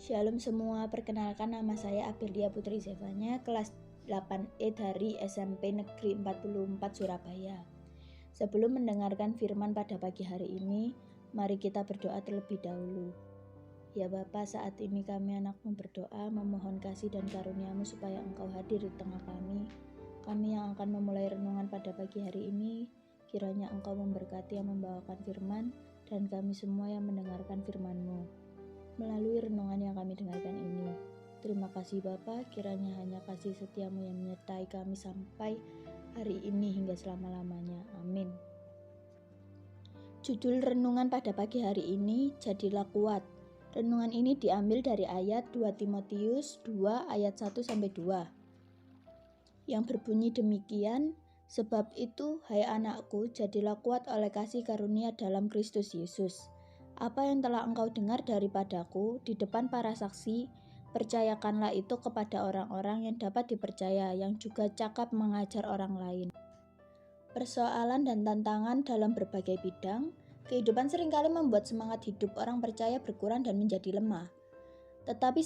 Shalom semua, perkenalkan nama saya Abelia Putri Zevanya, kelas 8E dari SMP Negeri 44 Surabaya. Sebelum mendengarkan firman pada pagi hari ini, mari kita berdoa terlebih dahulu. Ya Bapa, saat ini kami anakmu berdoa, memohon kasih dan karunia-Mu supaya Engkau hadir di tengah kami. Kami yang akan memulai renungan pada pagi hari ini, kiranya Engkau memberkati yang membawakan firman, dan kami semua yang mendengarkan firman-Mu melalui renungan yang kami dengarkan ini. Terima kasih Bapa, kiranya hanya kasih setia-Mu yang menyertai kami sampai hari ini hingga selama-lamanya. Amin. Judul renungan pada pagi hari ini, Jadilah Kuat. Renungan ini diambil dari ayat 2 Timotius 2 ayat 1-2 yang berbunyi demikian, sebab itu, hai anakku, jadilah kuat oleh kasih karunia dalam Kristus Yesus. Apa yang telah engkau dengar daripadaku di depan para saksi, percayakanlah itu kepada orang-orang yang dapat dipercaya, yang juga cakap mengajar orang lain. Persoalan dan tantangan dalam berbagai bidang, kehidupan seringkali membuat semangat hidup orang percaya berkurang dan menjadi lemah. Tetapi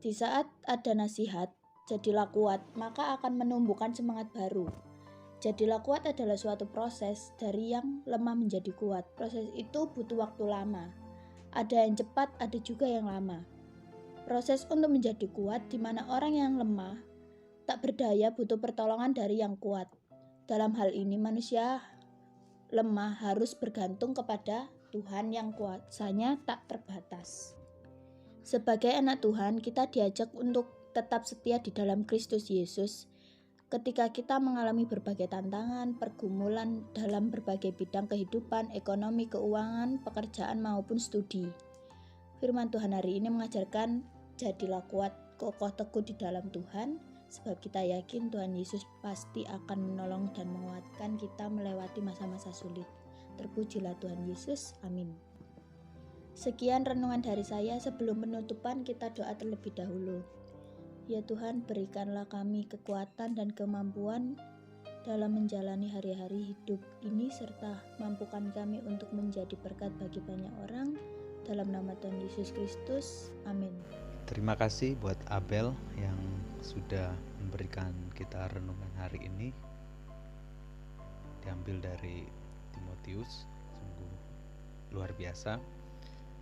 di saat ada nasihat, jadilah kuat, maka akan menumbuhkan semangat baru. Jadilah kuat adalah suatu proses dari yang lemah menjadi kuat. Proses itu butuh waktu lama. Ada yang cepat, ada juga yang lama. Proses untuk menjadi kuat di mana orang yang lemah, tak berdaya butuh pertolongan dari yang kuat. Dalam hal ini manusia lemah harus bergantung kepada Tuhan yang kuasanya tak terbatas. Sebagai anak Tuhan, kita diajak untuk tetap setia di dalam Kristus Yesus. Ketika kita mengalami berbagai tantangan, pergumulan dalam berbagai bidang kehidupan, ekonomi, keuangan, pekerjaan maupun studi. Firman Tuhan hari ini mengajarkan, jadilah kuat, kokoh teguh di dalam Tuhan, sebab kita yakin Tuhan Yesus pasti akan menolong dan menguatkan kita melewati masa-masa sulit. Terpujilah Tuhan Yesus, amin. Sekian renungan dari saya. Sebelum penutupan, kita doa terlebih dahulu. Ya Tuhan, berikanlah kami kekuatan dan kemampuan dalam menjalani hari-hari hidup ini, serta mampukan kami untuk menjadi berkat bagi banyak orang. Dalam nama Tuhan Yesus Kristus, amin. Terima kasih buat Abel yang sudah memberikan kita renungan hari ini. Diambil dari Timotius, sungguh luar biasa.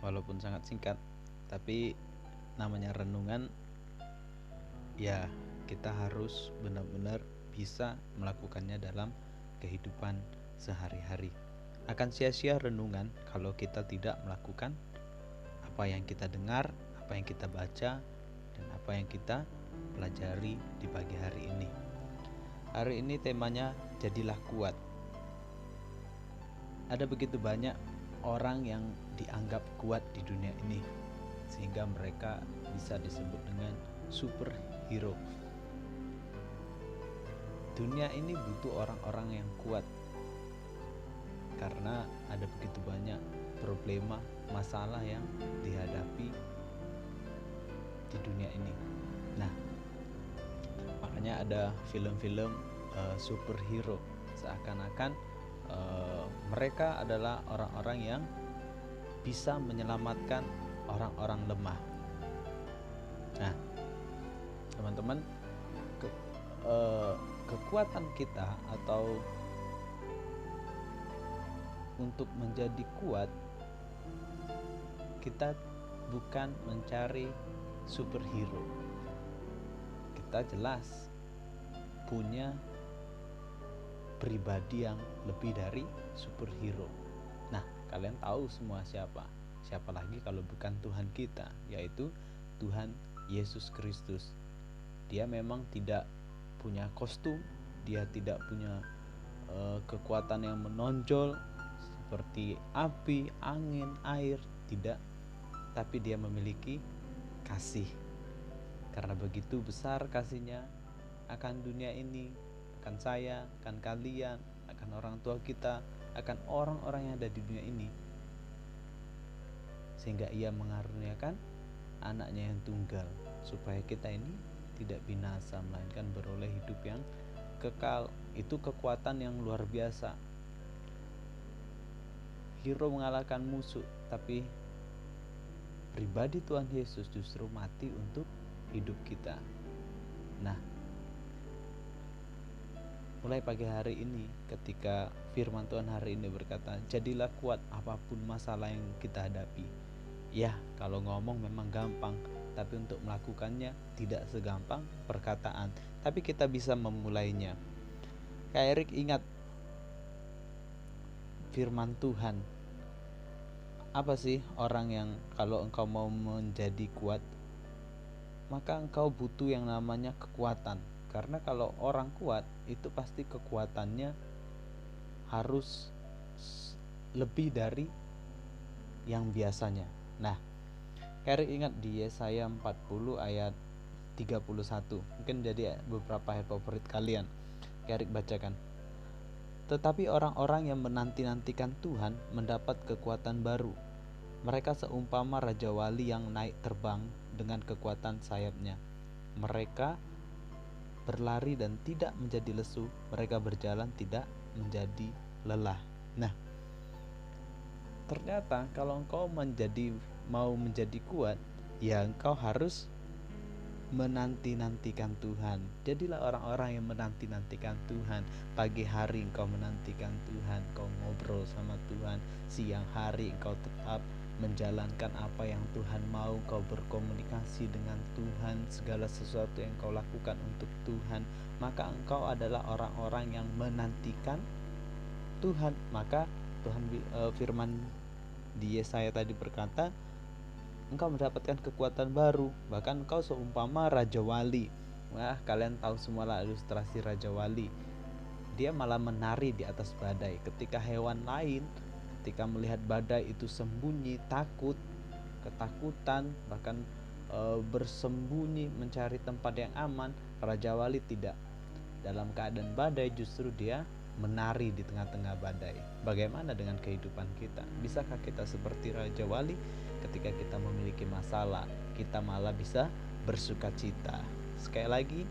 Walaupun sangat singkat, tapi namanya renungan, ya kita harus benar-benar bisa melakukannya dalam kehidupan sehari-hari. Akan sia-sia renungan kalau kita tidak melakukan apa yang kita dengar, apa yang kita baca, dan apa yang kita pelajari di pagi hari ini. Hari ini temanya jadilah kuat. Ada begitu banyak orang yang dianggap kuat di dunia ini, sehingga mereka bisa disebut dengan superhero. Dunia ini butuh orang-orang yang kuat, karena ada begitu banyak problema, masalah yang dihadapi di dunia ini. Nah, makanya ada film-film superhero, seakan-akan mereka adalah orang-orang yang bisa menyelamatkan orang-orang lemah. Nah, teman-teman, kekuatan kita atau untuk menjadi kuat, kita bukan mencari superhero. Kita jelas punya pribadi yang lebih dari superhero. Nah, kalian tahu semua siapa lagi kalau bukan Tuhan kita, yaitu Tuhan Yesus Kristus. Dia memang tidak punya kostum, dia tidak punya kekuatan yang menonjol seperti api, angin, air, tidak. Tapi dia memiliki kasih. Karena begitu besar kasihnya akan dunia ini, akan saya, akan kalian, akan orang tua kita, akan orang-orang yang ada di dunia ini, sehingga ia mengaruniakan anaknya yang tunggal, supaya kita ini tidak binasa, melainkan beroleh hidup yang kekal. Itu kekuatan yang luar biasa. Hero mengalahkan musuh, tapi pribadi Tuhan Yesus justru mati untuk hidup kita. Nah, mulai pagi hari ini ketika firman Tuhan hari ini berkata, jadilah kuat apapun masalah yang kita hadapi. Ya, kalau ngomong memang gampang, tapi untuk melakukannya tidak segampang perkataan, tapi kita bisa memulainya. Kak Erik ingat firman Tuhan, apa sih orang yang kalau engkau mau menjadi kuat, maka engkau butuh yang namanya kekuatan. Karena kalau orang kuat itu pasti kekuatannya harus lebih dari yang biasanya. Nah, Kari ingat di Yesaya 40 ayat 31. Mungkin jadi beberapa ayat favorit kalian. Kari bacakan. Tetapi orang-orang yang menanti-nantikan Tuhan mendapat kekuatan baru. Mereka seumpama Raja Wali yang naik terbang dengan kekuatan sayapnya. Mereka berlari dan tidak menjadi lesu, mereka berjalan tidak menjadi lelah. Nah, ternyata kalau engkau mau menjadi kuat, ya engkau harus menanti-nantikan Tuhan. Jadilah orang-orang yang menanti-nantikan Tuhan. Pagi hari engkau menantikan Tuhan, engkau ngobrol sama Tuhan. Siang hari engkau tetap menjalankan apa yang Tuhan mau, engkau berkomunikasi dengan Tuhan, segala sesuatu yang engkau lakukan untuk Tuhan, maka engkau adalah orang-orang yang menantikan Tuhan. Maka Tuhan firman di Yesaya tadi berkata, engkau mendapatkan kekuatan baru, bahkan engkau seumpama Raja Wali. Wah, kalian tahu semua lah ilustrasi Raja Wali. Dia malah menari di atas badai. Ketika hewan lain ketika melihat badai itu sembunyi, takut, ketakutan, bahkan bersembunyi mencari tempat yang aman, Raja Wali tidak. Dalam keadaan badai justru dia menari di tengah-tengah badai. Bagaimana dengan kehidupan kita? Bisakah kita seperti Raja Wali? Ketika kita memiliki masalah, kita malah bisa bersuka cita. Sekali lagi,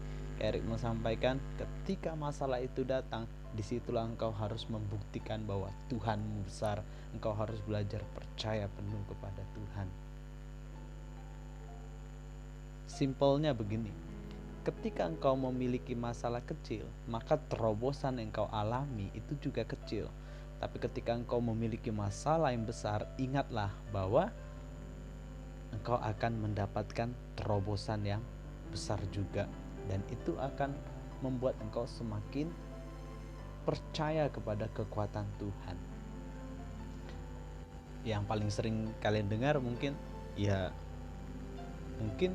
Erik mau sampaikan, ketika masalah itu datang, disitulah engkau harus membuktikan bahwa Tuhanmu besar. Engkau harus belajar percaya penuh kepada Tuhan. Simpelnya begini, ketika engkau memiliki masalah kecil, maka terobosan yang engkau alami itu juga kecil. Tapi ketika engkau memiliki masalah yang besar, ingatlah bahwa engkau akan mendapatkan terobosan yang besar juga. Dan itu akan membuat engkau semakin percaya kepada kekuatan Tuhan. Yang paling sering kalian dengar mungkin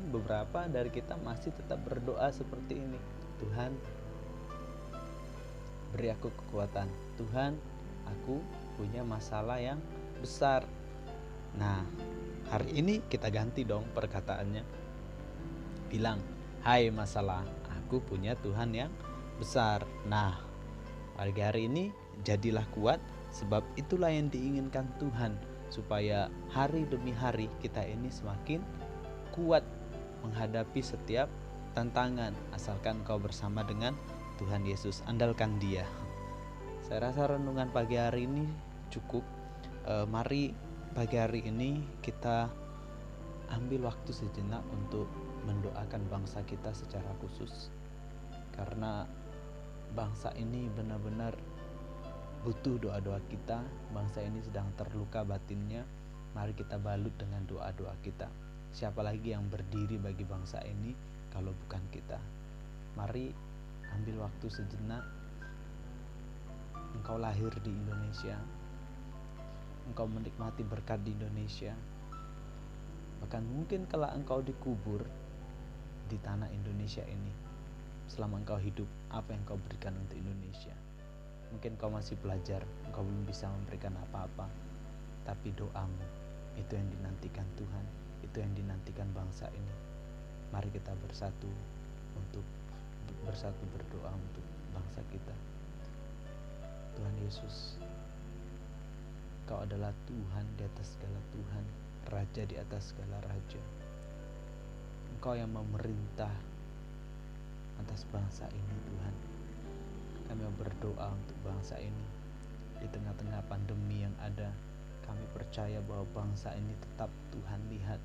beberapa dari kita masih tetap berdoa seperti ini. Tuhan, beri aku kekuatan. Tuhan, aku punya masalah yang besar. Nah, hari ini kita ganti dong perkataannya. Bilang, hai masalah, aku punya Tuhan yang besar. Nah, pagi hari ini jadilah kuat, sebab itulah yang diinginkan Tuhan, supaya hari demi hari kita ini semakin kuat menghadapi setiap tantangan, asalkan kau bersama dengan Tuhan Yesus. Andalkan Dia. Saya rasa renungan pagi hari ini cukup. Mari pagi hari ini kita ambil waktu sejenak untuk mendoakan bangsa kita secara khusus, karena bangsa ini benar-benar butuh doa-doa kita. Bangsa ini sedang terluka batinnya. Mari kita balut dengan doa-doa kita. Siapa lagi yang berdiri bagi bangsa ini kalau bukan kita? Mari ambil waktu sejenak. Engkau lahir di Indonesia, engkau menikmati berkat di Indonesia. Bahkan mungkin kalau engkau dikubur di tanah Indonesia ini, selama engkau hidup, apa yang engkau berikan untuk Indonesia? Mungkin engkau masih belajar, engkau belum bisa memberikan apa-apa, tapi doamu itu yang dinantikan Tuhan, itu yang dinantikan bangsa ini. Mari kita bersatu berdoa untuk bangsa kita. Tuhan Yesus, Engkau adalah Tuhan di atas segala Tuhan, Raja di atas segala Raja. Engkau yang memerintah atas bangsa ini, Tuhan. Kami berdoa untuk bangsa ini. Di tengah-tengah pandemi yang ada, kami percaya bahwa bangsa ini tetap Tuhan lihat.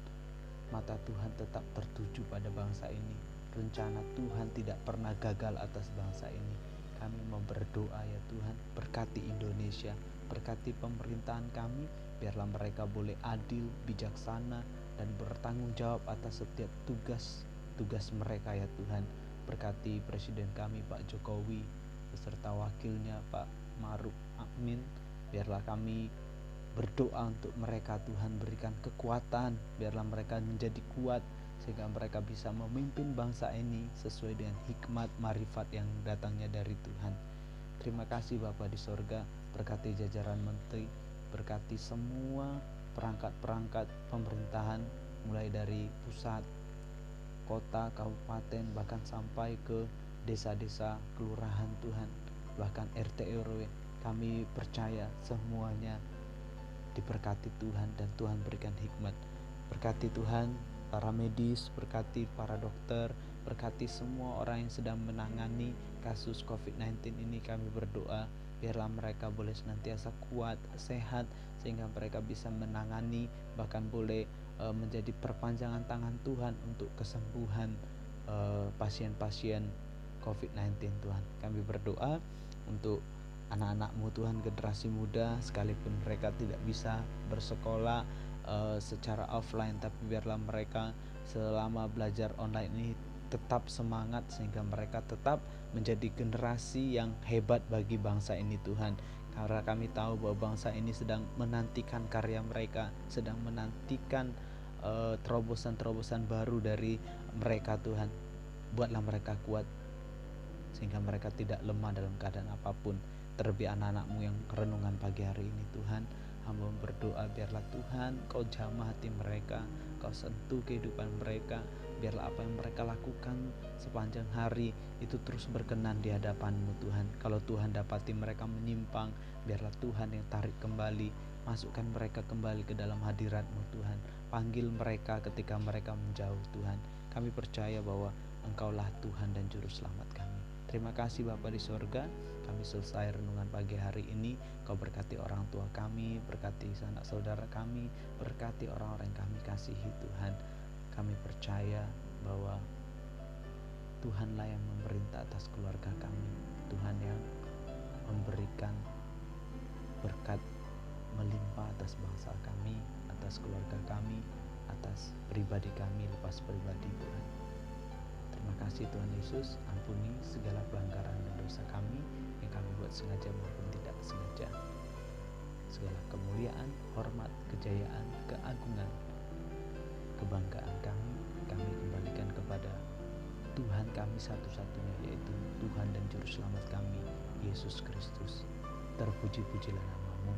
mata Tuhan tetap tertuju pada bangsa ini. Rencana Tuhan tidak pernah gagal atas bangsa ini. Kami mau berdoa ya Tuhan, berkati Indonesia, berkati pemerintahan kami, biarlah mereka boleh adil, bijaksana, dan bertanggung jawab atas setiap tugas mereka ya Tuhan. Berkati Presiden kami Pak Jokowi beserta wakilnya Pak Maruf Amin, biarlah kami berdoa untuk mereka Tuhan, berikan kekuatan, biarlah mereka menjadi kuat sehingga mereka bisa memimpin bangsa ini sesuai dengan hikmat marifat yang datangnya dari Tuhan. Terima kasih Bapa di sorga, berkati jajaran menteri, berkati semua perangkat-perangkat pemerintahan mulai dari pusat, kota, kabupaten, bahkan sampai ke desa-desa, kelurahan Tuhan, bahkan RT RW. Kami percaya semuanya diberkati Tuhan dan Tuhan berikan hikmat. Berkati Tuhan para medis, berkati para dokter, berkati semua orang yang sedang menangani kasus COVID-19 ini. Kami berdoa biarlah mereka boleh senantiasa kuat, sehat, sehingga mereka bisa menangani, bahkan boleh menjadi perpanjangan tangan Tuhan untuk kesembuhan pasien-pasien COVID-19 Tuhan. Kami berdoa untuk anak-anak-Mu Tuhan, generasi muda, sekalipun mereka tidak bisa bersekolah secara offline, tapi biarlah mereka selama belajar online ini tetap semangat sehingga mereka tetap menjadi generasi yang hebat bagi bangsa ini Tuhan. Karena kami tahu bahwa bangsa ini sedang menantikan karya mereka, sedang menantikan terobosan-terobosan baru dari mereka Tuhan. Buatlah mereka kuat sehingga mereka tidak lemah dalam keadaan apapun. Terlebih anak-anak-Mu yang renungan pagi hari ini Tuhan, hamba berdoa biarlah Tuhan Kau jamah hati mereka, Kau sentuh kehidupan mereka, biarlah apa yang mereka lakukan sepanjang hari itu terus berkenan di hadapan-Mu Tuhan. Kalau Tuhan dapati mereka menyimpang, biarlah Tuhan yang tarik kembali, masukkan mereka kembali ke dalam hadirat-Mu Tuhan. Panggil mereka ketika mereka menjauh Tuhan. Kami percaya bahwa Engkaulah Tuhan dan Juru Selamat kami. Terima kasih Bapa di sorga, kami selesai renungan pagi hari ini. Kau berkati orang tua kami, berkati sanak saudara kami, berkati orang-orang yang kami kasihi Tuhan. Kami percaya bahwa Tuhanlah yang memerintah atas keluarga kami, Tuhan yang memberikan berkat melimpah atas bangsa kami, atas keluarga kami, atas pribadi kami, lepas pribadi Tuhan. Terima kasih Tuhan Yesus, ampuni segala pelanggaran dan dosa kami yang kami buat sengaja maupun tidak sengaja. Segala kemuliaan, hormat, kejayaan, keagungan, kebanggaan kami kembalikan kepada Tuhan kami satu-satunya, yaitu Tuhan dan Juru Selamat kami, Yesus Kristus. Terpuji-pujilah nama-Mu.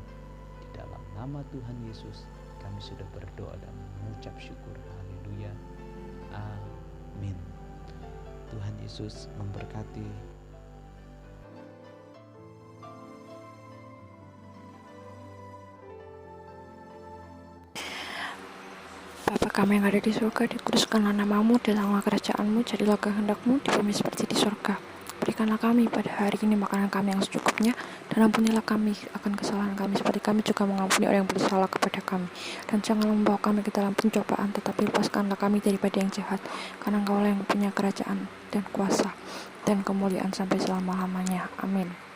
Di dalam nama Tuhan Yesus kami sudah berdoa dan mengucap syukur. Haleluya. Amin. Tuhan Yesus memberkati. Bapa kami yang ada di surga, dikuduskanlah nama-Mu, datanglah kerajaan-Mu, jadilah kehendak-Mu di bumi seperti di surga. Berikanlah kami pada hari ini makanan kami yang secukupnya, dan ampunilah kami akan kesalahan kami seperti kami juga mengampuni orang yang bersalah kepada kami. Dan janganlah membawa kami ke dalam pencobaan, tetapi lepaskanlah kami daripada yang jahat, karena Engkaulah yang punya kerajaan dan kuasa dan kemuliaan sampai selama-lamanya. Amin.